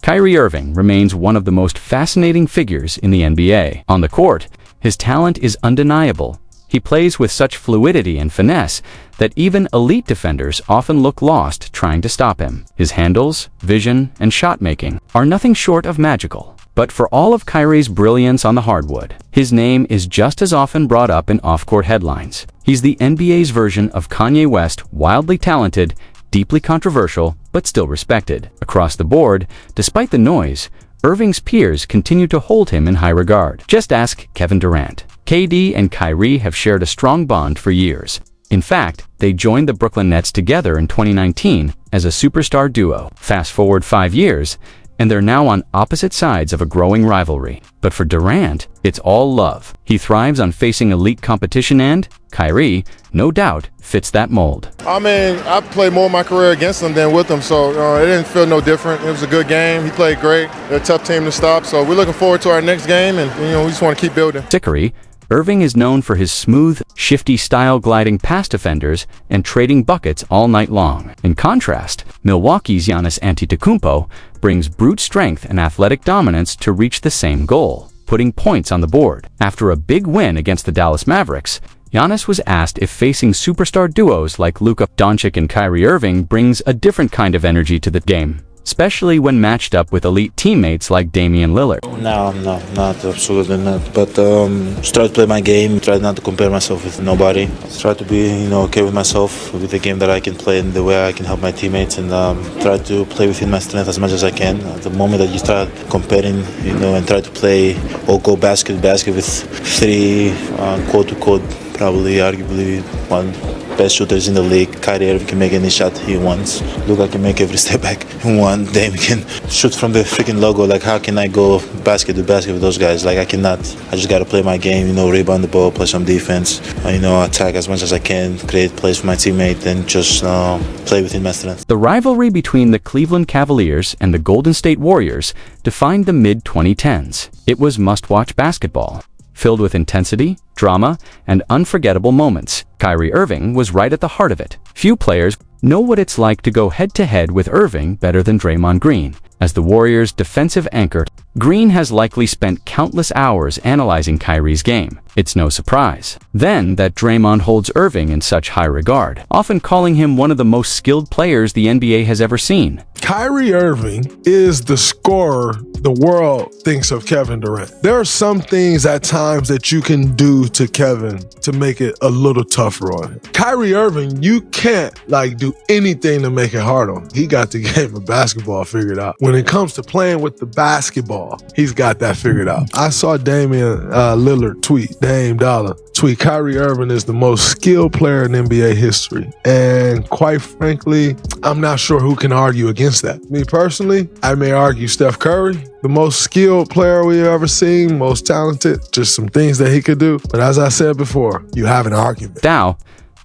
Kyrie Irving remains one of the most fascinating figures in the NBA. On the court, his talent is undeniable. He plays with such fluidity and finesse that even elite defenders often look lost trying to stop him. His handles, vision, and shot-making are nothing short of magical. But for all of Kyrie's brilliance on the hardwood, his name is just as often brought up in off-court headlines. He's the NBA's version of Kanye West, wildly talented, deeply controversial, but still respected. Across the board, despite the noise, Irving's peers continue to hold him in high regard. Just ask Kevin Durant. KD and Kyrie have shared a strong bond for years. In fact, they joined the Brooklyn Nets together in 2019 as a superstar duo. Fast forward 5 years, and they're now on opposite sides of a growing rivalry. But for Durant, it's all love. He thrives on facing elite competition and, Kyrie, no doubt, fits that mold. I mean, I played more of my career against him than with him, so it didn't feel no different. It was a good game. He played great. They're a tough team to stop, so we're looking forward to our next game, and we just want to keep building. Kyrie, Irving is known for his smooth, shifty style gliding past defenders and trading buckets all night long. In contrast, Milwaukee's Giannis Antetokounmpo brings brute strength and athletic dominance to reach the same goal, putting points on the board. After a big win against the Dallas Mavericks, Giannis was asked if facing superstar duos like Luka Doncic and Kyrie Irving brings a different kind of energy to the game, especially when matched up with elite teammates like Damian Lillard. No, not absolutely not. But just try to play my game, try not to compare myself with nobody. Try to be, okay with myself, with the game that I can play and the way I can help my teammates, and try to play within my strength as much as I can. At the moment that you start comparing, and try to play or go basket with 3 quote-to-quote, probably arguably one best shooters in the league. Kyrie Irving can make any shot he wants. Luka can make every step back he wants. Dame can shoot from the freaking logo. Like, how can I go basket to basket with those guys? Like, I cannot. I just got to play my game, rebound the ball, play some defense, attack as much as I can, create plays for my teammate, and just play within my strength. The rivalry between the Cleveland Cavaliers and the Golden State Warriors defined the mid-2010s. It was must-watch basketball, filled with intensity, drama, and unforgettable moments. Kyrie Irving was right at the heart of it. Few players know what it's like to go head-to-head with Irving better than Draymond Green. As the Warriors' defensive anchor, Green has likely spent countless hours analyzing Kyrie's game. It's no surprise then that Draymond holds Irving in such high regard, often calling him one of the most skilled players the NBA has ever seen. Kyrie Irving is the scorer the world thinks of Kevin Durant. There are some things at times that you can do to Kevin to make it a little tougher on him. Kyrie Irving, you can't do anything to make it hard on him. He got the game of basketball figured out. When it comes to playing with the basketball, he's got that figured out. I saw Damian Lillard tweet, Dame Dollar tweet, Kyrie Irving is the most skilled player in NBA history. And quite frankly, I'm not sure who can argue against that. Me personally, I may argue Steph Curry, the most skilled player we've ever seen, most talented, just some things that he could do. But as I said before, you have an argument. Now,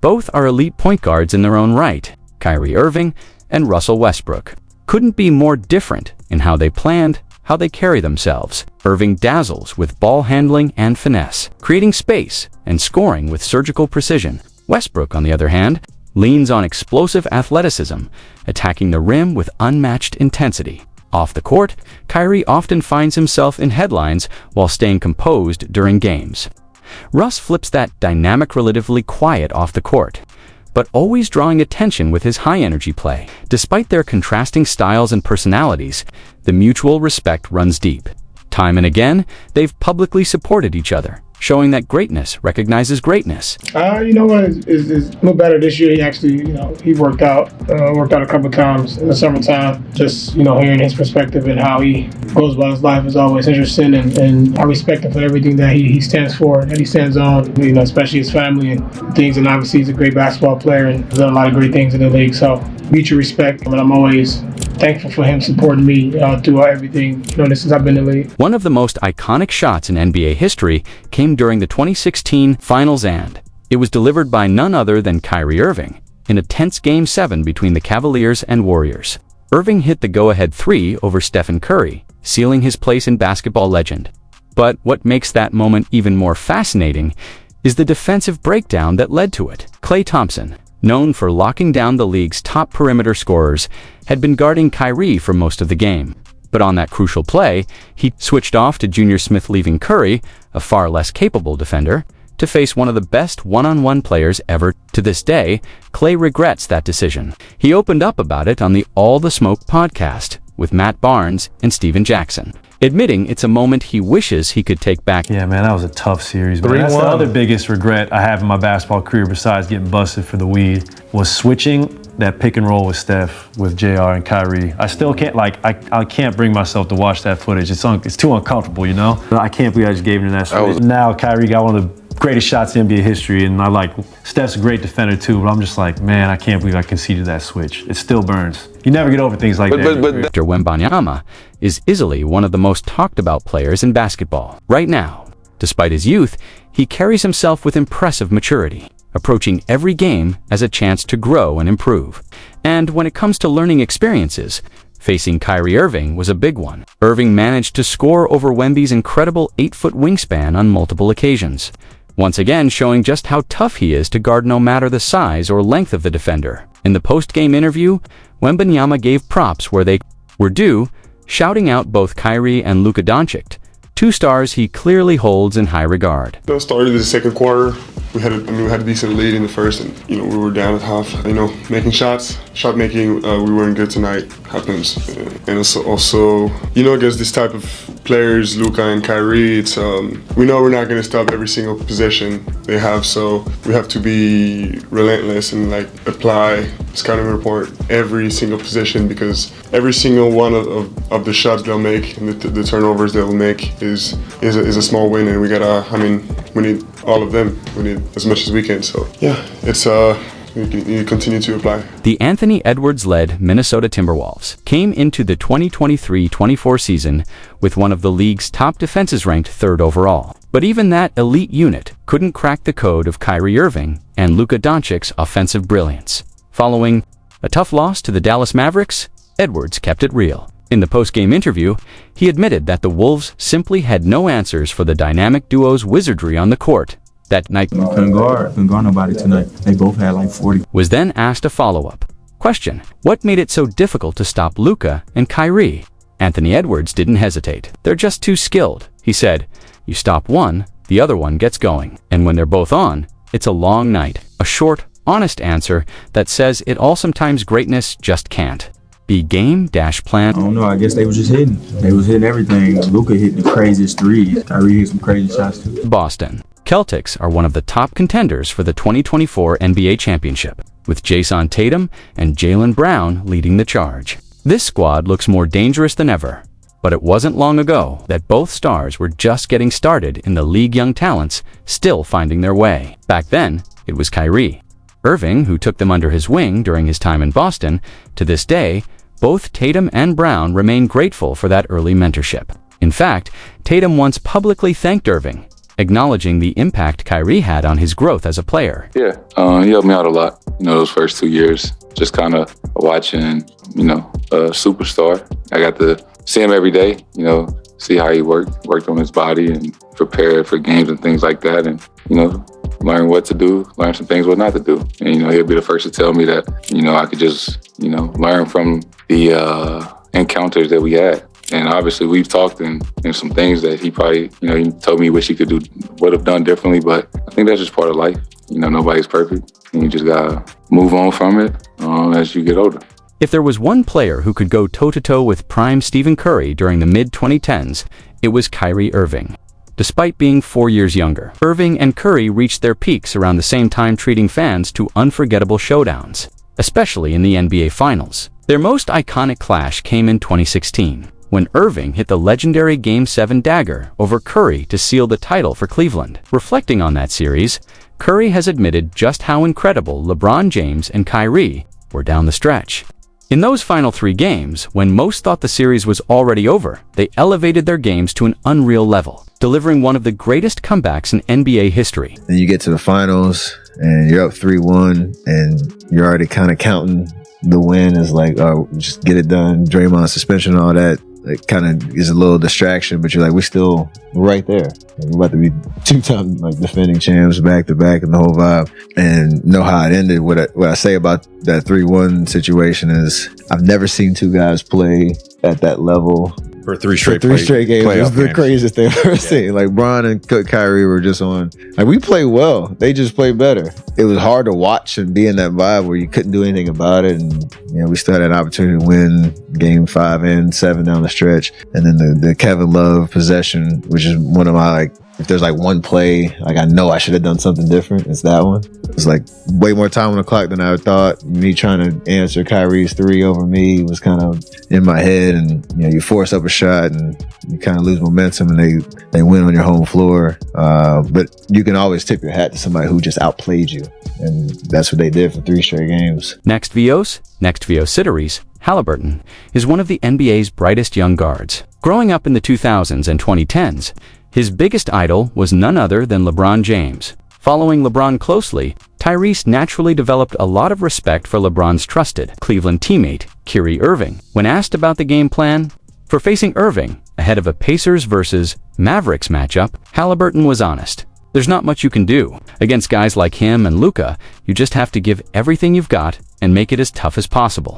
both are elite point guards in their own right. Kyrie Irving and Russell Westbrook couldn't be more different in how they planned, how they carry themselves. Irving dazzles with ball handling and finesse, creating space and scoring with surgical precision. Westbrook, on the other hand, leans on explosive athleticism, attacking the rim with unmatched intensity. Off the court, Kyrie often finds himself in headlines while staying composed during games. Russ flips that dynamic relatively quiet off the court, but always drawing attention with his high-energy play. Despite their contrasting styles and personalities, the mutual respect runs deep. Time and again, they've publicly supported each other, showing that greatness recognizes greatness. You know what is a little better this year. He actually, he worked out a couple times in the summertime. Just, hearing his perspective and how he goes about his life is always interesting, and I respect him for everything that he stands for, that he stands on, especially his family and things. And obviously he's a great basketball player and has done a lot of great things in the league. So mutual respect, and I'm always thankful for him supporting me throughout everything, since I've been in the league. One of the most iconic shots in NBA history came during the 2016 Finals, and it was delivered by none other than Kyrie Irving in a tense Game 7 between the Cavaliers and Warriors. Irving hit the go-ahead 3 over Stephen Curry, sealing his place in basketball legend. But what makes that moment even more fascinating is the defensive breakdown that led to it. Klay Thompson, known for locking down the league's top perimeter scorers, had been guarding Kyrie for most of the game. But on that crucial play, he switched off to Junior Smith, leaving Curry, a far less capable defender, to face one of the best one-on-one players ever. To this day, Klay regrets that decision. He opened up about it on the All the Smoke podcast with Matt Barnes and Steven Jackson, admitting it's a moment he wishes he could take back. Yeah, man, that was a tough series. Man. That's the other biggest regret I have in my basketball career, besides getting busted for the weed, was switching that pick and roll with Steph, with JR and Kyrie. I still can't, I can't bring myself to watch that footage. It's too uncomfortable, you know? I can't believe I just gave him that switch. Now Kyrie got one of the greatest shots in NBA history, and Steph's a great defender too, but I'm just like, man, I can't believe I conceded that switch. It still burns. You never get over things like that. Victor Wembanyama is easily one of the most talked about players in basketball. Right now, despite his youth, he carries himself with impressive maturity, approaching every game as a chance to grow and improve. And when it comes to learning experiences, facing Kyrie Irving was a big one. Irving managed to score over Wemby's incredible 8-foot wingspan on multiple occasions, once again showing just how tough he is to guard no matter the size or length of the defender. In the post-game interview, Wembanyama gave props where they were due, shouting out both Kyrie and Luka Doncic, two stars he clearly holds in high regard. Started the second quarter. We had a decent lead in the first, and we were down at half. Making shot making, we weren't good tonight. Happens, and also against this type of players, Luka and Kyrie, it's we know we're not going to stop every single possession they have, so we have to be relentless and apply scouting report every single possession, because every single one of the shots they'll make and the turnovers they'll make is a small win, and we need all of them. We need as much as we can. So yeah, it's you continue to apply. The Anthony Edwards-led Minnesota Timberwolves came into the 2023-24 season with one of the league's top defenses, ranked 3rd overall. But even that elite unit couldn't crack the code of Kyrie Irving and Luka Doncic's offensive brilliance. Following a tough loss to the Dallas Mavericks, Edwards kept it real. In the post-game interview, he admitted that the Wolves simply had no answers for the dynamic duo's wizardry on the court. That night, couldn't guard nobody tonight. They both had 40. Was then asked a follow-up question: what made it so difficult to stop Luka and Kyrie? Anthony Edwards didn't hesitate. They're just too skilled, he said. You stop one, the other one gets going. And when they're both on, it's a long night. A short, honest answer that says it all. Sometimes greatness just can't be game-plan. I don't know, I guess they was just hitting. They was hitting everything. Luka hit the craziest threes. Kyrie hit some crazy shots too. Boston Celtics are one of the top contenders for the 2024 NBA championship, with Jason Tatum and Jaylen Brown leading the charge. This squad looks more dangerous than ever, but it wasn't long ago that both stars were just getting started in the league, young talents still finding their way. Back then, it was Kyrie Irving who took them under his wing during his time in Boston. To this day, both Tatum and Brown remain grateful for that early mentorship. In fact, Tatum once publicly thanked Irving, acknowledging the impact Kyrie had on his growth as a player. Yeah, he helped me out a lot, those first 2 years. Just kind of watching, a superstar. I got to see him every day, see how he worked on his body and prepared for games and things like that. And, learn what to do, learn some things what not to do. And, he'll be the first to tell me that, I could just, learn from the encounters that we had. And obviously we've talked and some things that he probably, he told me he wish he would have done differently, but I think that's just part of life. Nobody's perfect, and you just gotta move on from it as you get older. If there was one player who could go toe-to-toe with prime Stephen Curry during the mid-2010s, it was Kyrie Irving. Despite being 4 years younger, Irving and Curry reached their peaks around the same time, treating fans to unforgettable showdowns, especially in the NBA Finals. Their most iconic clash came in 2016. When Irving hit the legendary Game 7 dagger over Curry to seal the title for Cleveland. Reflecting on that series, Curry has admitted just how incredible LeBron James and Kyrie were down the stretch. In those final 3 games, when most thought the series was already over, they elevated their games to an unreal level, delivering one of the greatest comebacks in NBA history. Then you get to the finals, and you're up 3-1, and you're already kind of counting the win as oh, just get it done, Draymond suspension, all that. It kind of is a little distraction, but you're we're still right there. We're about to be 2-time defending champs back to back and the whole vibe. And know how it ended. What I say about that 3-1 situation is I've never seen 2 guys play at that level for three straight games. It was the games. craziest thing I've ever seen. Like Bron and Kyrie were just on. Like we played well. They just played better. It was hard to watch and be in that vibe where you couldn't do anything about it. And we still had an opportunity to win game 5 and 7 down the stretch. And then the Kevin Love possession, which is one of my if there's like one play, like I know I should have done something different, it's that one. It's like way more time on the clock than I thought. Me trying to answer Kyrie's 3 over me was kind of in my head, and you force up a shot and you kind of lose momentum, and they win on your home floor. But you can always tip your hat to somebody who just outplayed you, and that's what they did for 3 straight games. Next Vios Series, Halliburton, is one of the NBA's brightest young guards. Growing up in the 2000s and 2010s, his biggest idol was none other than LeBron James. Following LeBron closely, Tyrese naturally developed a lot of respect for LeBron's trusted Cleveland teammate, Kyrie Irving. When asked about the game plan for facing Irving ahead of a Pacers versus Mavericks matchup, Halliburton was honest. There's not much you can do. Against guys like him and Luka, you just have to give everything you've got and make it as tough as possible.